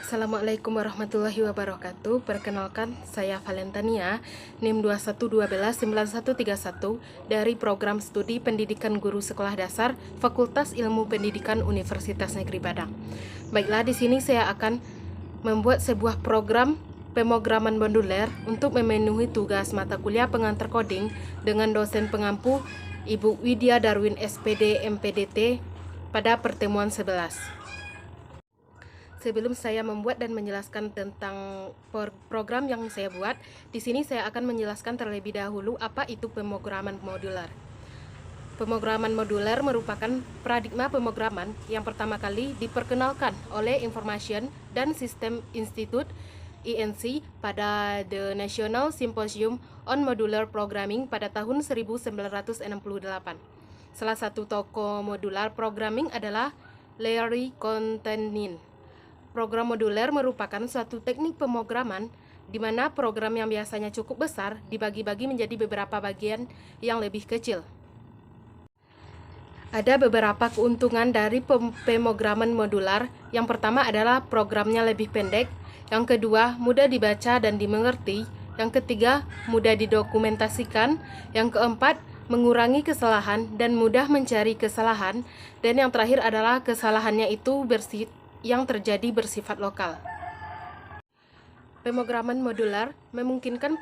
Assalamualaikum warahmatullahi wabarakatuh. Perkenalkan, saya Valentania, NIM 21129131 dari Program Studi Pendidikan Guru Sekolah Dasar Fakultas Ilmu Pendidikan Universitas Negeri Padang. Baiklah, di sini saya akan membuat sebuah program pemrograman moduler untuk memenuhi tugas mata kuliah pengantar coding dengan dosen pengampu Ibu Widya Darwin SPD MPDT pada pertemuan 11. Sebelum saya membuat dan menjelaskan tentang program yang saya buat, di sini saya akan menjelaskan terlebih dahulu apa itu pemrograman moduler. Pemrograman moduler merupakan paradigma pemrograman yang pertama kali diperkenalkan oleh Information dan System Institute (INC) pada The National Symposium on Modular Programming pada tahun 1968. Salah satu tokoh modular programming adalah Larry Kontanin. Program moduler merupakan suatu teknik pemrograman di mana program yang biasanya cukup besar dibagi-bagi menjadi beberapa bagian yang lebih kecil. Ada beberapa keuntungan dari pemrograman modular. Yang pertama adalah programnya lebih pendek, yang kedua mudah dibaca dan dimengerti, yang ketiga mudah didokumentasikan, yang keempat mengurangi kesalahan dan mudah mencari kesalahan, dan yang terakhir adalah kesalahannya itu yang terjadi bersifat lokal. Pemrograman modular memungkinkan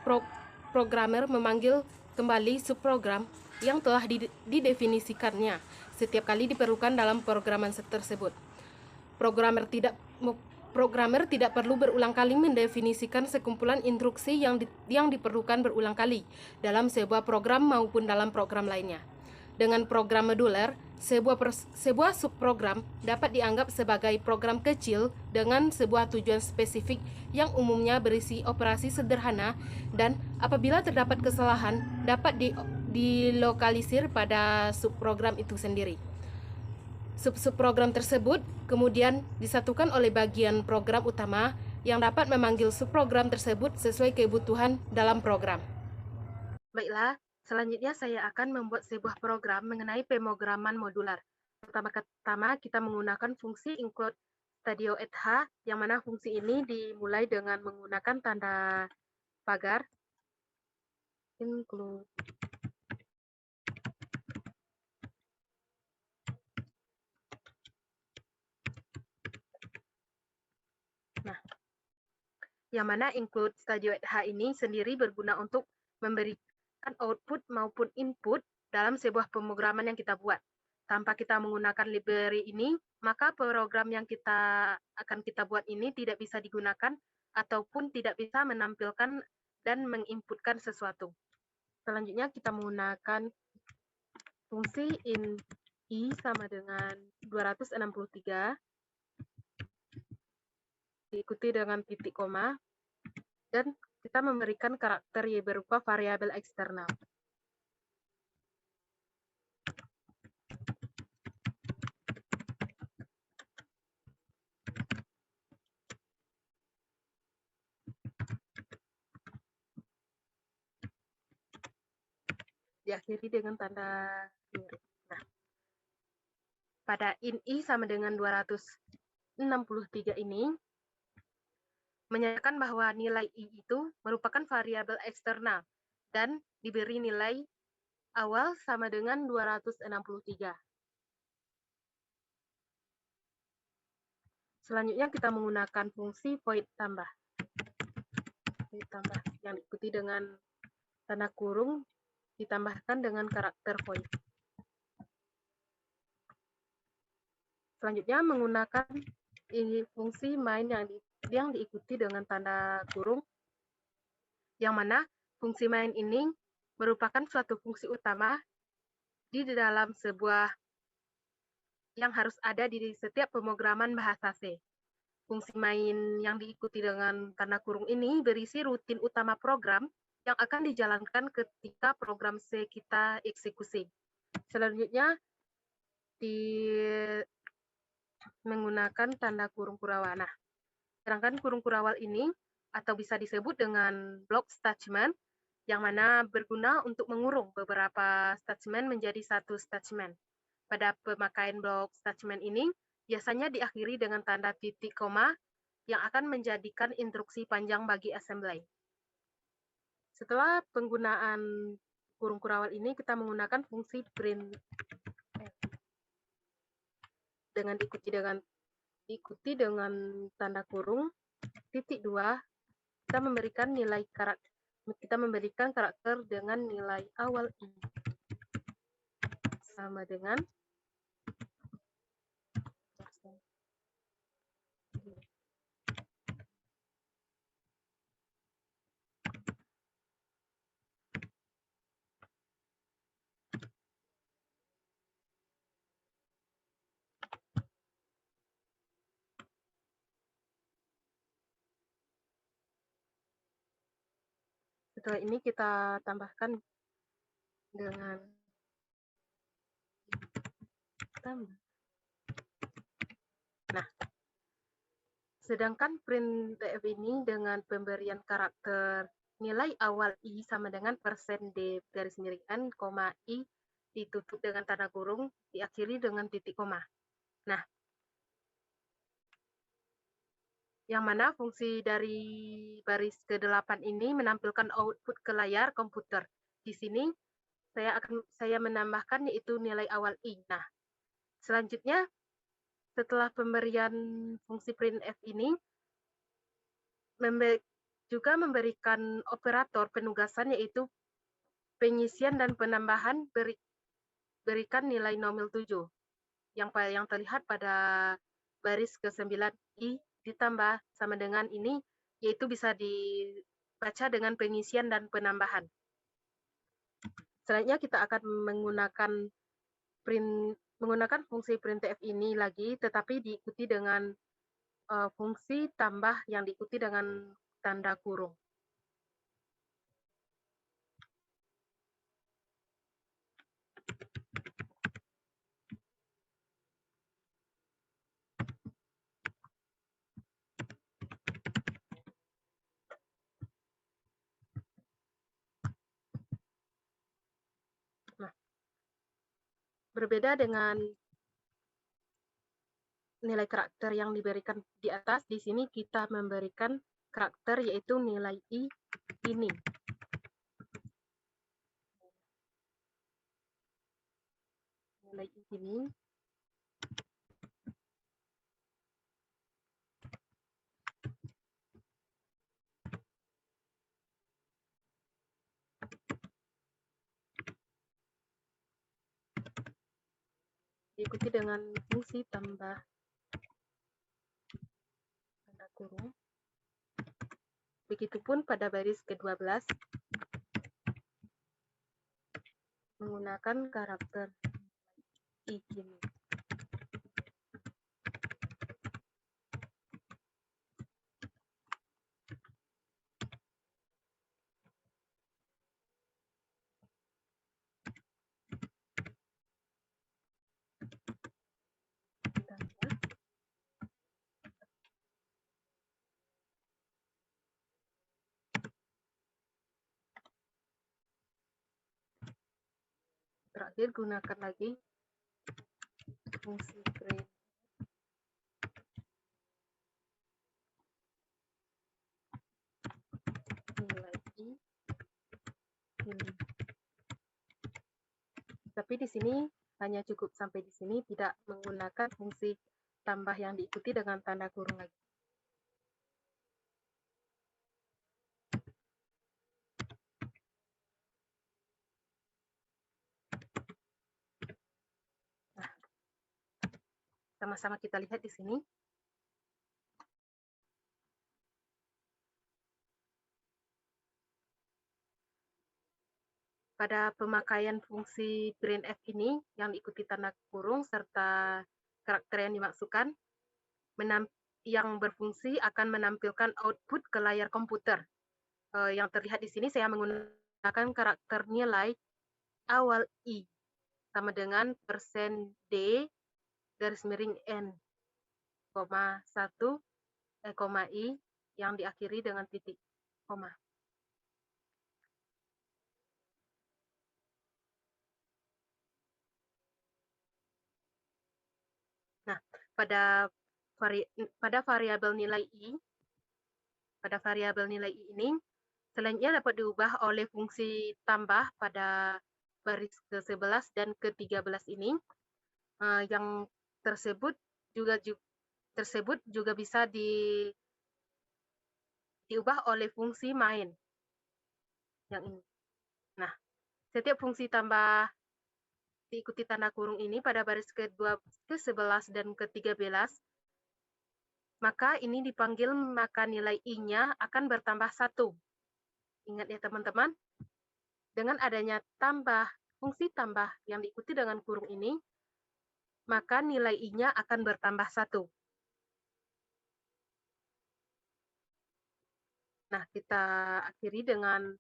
programmer memanggil kembali subprogram yang telah didefinisikannya setiap kali diperlukan dalam programan tersebut. Programmer tidak perlu berulang kali mendefinisikan sekumpulan instruksi yang diperlukan berulang kali dalam sebuah program maupun dalam program lainnya. Dengan program moduler, sebuah subprogram dapat dianggap sebagai program kecil dengan sebuah tujuan spesifik yang umumnya berisi operasi sederhana dan apabila terdapat kesalahan dapat dilokalisir pada subprogram itu sendiri. Subprogram tersebut kemudian disatukan oleh bagian program utama yang dapat memanggil subprogram tersebut sesuai kebutuhan dalam program. Baiklah, selanjutnya saya akan membuat sebuah program mengenai pemrograman modular. Pertama-tama kita menggunakan fungsi include stadio @h, yang mana fungsi ini dimulai dengan menggunakan tanda pagar include. Nah, yang mana include stadio @h ini sendiri berguna untuk memberikan output maupun input dalam sebuah pemrograman yang kita buat. Tanpa kita menggunakan library ini, maka program yang akan kita buat ini tidak bisa digunakan ataupun tidak bisa menampilkan dan menginputkan sesuatu. Selanjutnya kita menggunakan fungsi in i sama dengan 263 diikuti dengan titik koma dan kita memberikan karakter y berupa variabel eksternal. Diakhiri dengan tanda mirip. Nah, pada in i sama dengan 263 ini menyatakan bahwa nilai i itu merupakan variabel eksternal dan diberi nilai awal sama dengan 263. Selanjutnya kita menggunakan fungsi void tambah. Void tambah yang diikuti dengan tanda kurung ditambahkan dengan karakter void. Selanjutnya menggunakan fungsi main yang diikuti dengan tanda kurung, yang mana fungsi main ini merupakan suatu fungsi utama di dalam sebuah yang harus ada di setiap pemrograman bahasa C. Fungsi main yang diikuti dengan tanda kurung ini berisi rutin utama program yang akan dijalankan ketika program C kita eksekusi. Selanjutnya menggunakan tanda kurung kurawal. Nah, sedangkan kurung kurawal ini atau bisa disebut dengan block statement yang mana berguna untuk mengurung beberapa statement menjadi satu statement. Pada pemakaian blok statement ini, biasanya diakhiri dengan tanda titik koma yang akan menjadikan instruksi panjang bagi assembly. Setelah penggunaan kurung kurawal ini, kita menggunakan fungsi print dengan diikuti dengan tanda kurung titik 2, kita memberikan karakter dengan nilai awal i sama dengan setelah ini kita tambahkan dengan tambah. Nah, sedangkan printf ini dengan pemberian karakter nilai awal i sama dengan persen d garis miring n, i ditutup dengan tanda kurung, diakhiri dengan titik koma. Nah, yang mana fungsi dari baris ke-8 ini menampilkan output ke layar komputer. Di sini saya menambahkan yaitu nilai awal i. Nah, selanjutnya setelah pemberian fungsi printf ini juga memberikan operator penugasan yaitu pengisian dan penambahan berikan nilai nomil 7 yang terlihat pada baris ke-9 i ditambah sama dengan ini, yaitu bisa dibaca dengan pengisian dan penambahan. Selanjutnya kita akan menggunakan fungsi printf ini lagi, tetapi diikuti dengan fungsi tambah yang diikuti dengan tanda kurung. Nah, berbeda dengan nilai karakter yang diberikan di atas, di sini kita memberikan karakter yaitu nilai i ini. Nilai i ini diikuti dengan fungsi tambah tanda kurung. Begitupun pada baris ke-12 menggunakan karakter i ini. Terakhir gunakan lagi fungsi print nilai i ini. Tapi di sini hanya cukup sampai di sini, tidak menggunakan fungsi tambah yang diikuti dengan tanda kurung lagi. Nah, sama-sama kita lihat di sini. Pada pemakaian fungsi printf ini yang diikuti tanda kurung serta karakter yang dimaksudkan, yang berfungsi akan menampilkan output ke layar komputer. Yang terlihat di sini saya menggunakan karakter nilai awal i sama dengan persen d garis miring n, 1, i yang diakhiri dengan titik koma. pada variabel nilai I. Pada variabel nilai I ini, selainnya dapat diubah oleh fungsi tambah pada baris ke-11 dan ke-13 ini, yang tersebut juga bisa diubah oleh fungsi main yang ini. Nah, setiap fungsi tambah diikuti tanda kurung ini pada baris ke-11 dan ke-13, maka ini dipanggil, maka nilai I-nya akan bertambah 1. Ingat ya teman-teman, dengan adanya fungsi tambah yang diikuti dengan kurung ini, maka nilai I-nya akan bertambah 1. Nah, kita akhiri dengan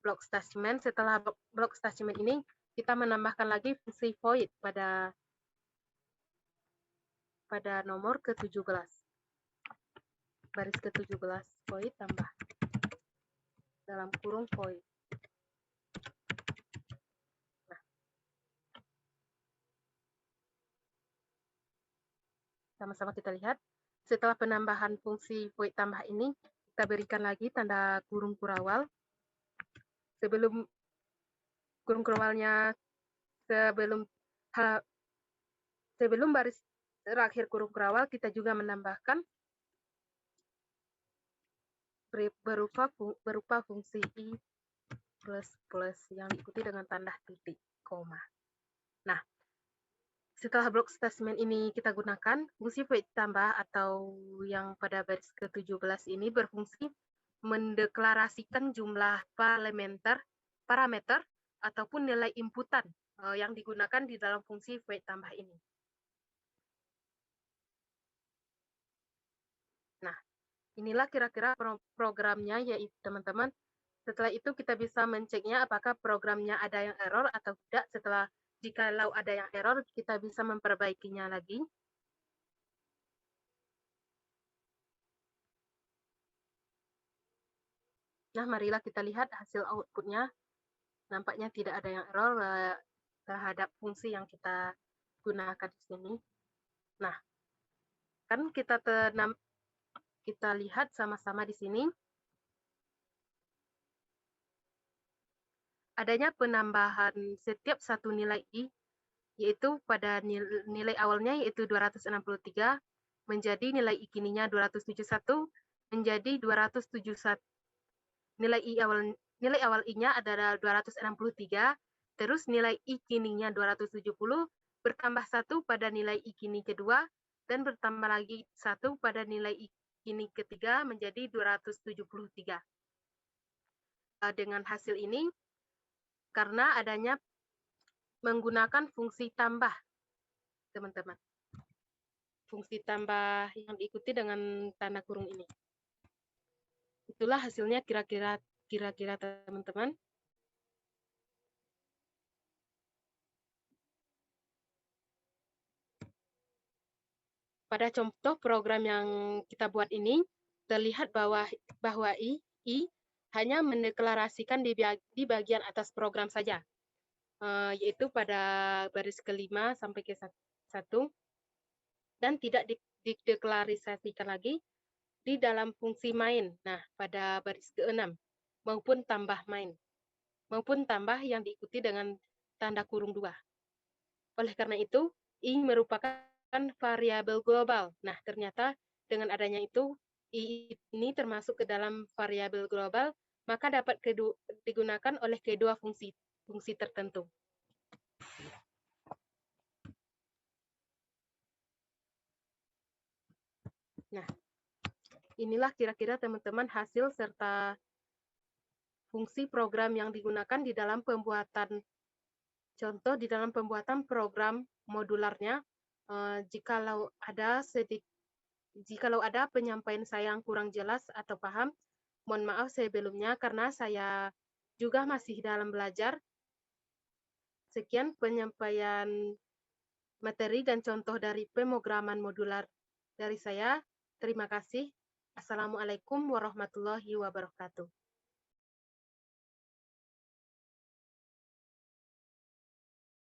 blok statement. Setelah blok statement ini, kita menambahkan lagi fungsi void pada nomor ke-17. Baris ke-17, void tambah. Dalam kurung void. Nah, sama-sama kita lihat. Setelah penambahan fungsi void tambah ini, kita berikan lagi tanda kurung kurawal. Sebelum kurung kurawalnya, sebelum baris terakhir kurung kurawal, kita juga menambahkan berupa fungsi I plus yang diikuti dengan tanda titik, koma. Nah, setelah blok statement ini kita gunakan, fungsi void tambah atau yang pada baris ke-17 ini berfungsi mendeklarasikan jumlah parameter ataupun nilai inputan yang digunakan di dalam fungsi void tambah ini. Nah, inilah kira-kira programnya, yaitu teman-teman. Setelah itu kita bisa menceknya apakah programnya ada yang error atau tidak. Jikalau ada yang error, kita bisa memperbaikinya lagi. Nah, marilah kita lihat hasil outputnya. Nampaknya tidak ada yang error terhadap fungsi yang kita gunakan di sini. Nah, kan kita lihat sama-sama di sini. Adanya penambahan setiap satu nilai I, yaitu pada nilai awalnya yaitu 263, menjadi nilai I kininya 271, menjadi 271. Nilai awal I-nya adalah 263, terus nilai I kininya 270, bertambah 1 pada nilai I kini kedua, dan bertambah lagi 1 pada nilai I kini ketiga, menjadi 273. Dengan hasil ini, karena adanya menggunakan fungsi tambah, teman-teman. Fungsi tambah yang diikuti dengan tanda kurung ini. Itulah hasilnya kira-kira teman-teman. Pada contoh program yang kita buat ini, terlihat bahwa I hanya mendeklarasikan di bagian atas program saja, yaitu pada baris ke-5 sampai ke-1, dan tidak dideklarasikan lagi di dalam fungsi main. Nah, pada baris ke-6, maupun tambah yang diikuti dengan tanda kurung 2. Oleh karena itu, I merupakan variabel global. Nah, ternyata dengan adanya itu, I ini termasuk ke dalam variabel global, maka dapat digunakan oleh kedua fungsi tertentu. Nah, inilah kira-kira teman-teman hasil serta fungsi program yang digunakan di dalam pembuatan program modularnya. Jikalau ada penyampaian saya yang kurang jelas atau paham, mohon maaf sebelumnya karena saya juga masih dalam belajar. Sekian penyampaian materi dan contoh dari pemrograman modular dari saya. Terima kasih. Assalamualaikum warahmatullahi wabarakatuh.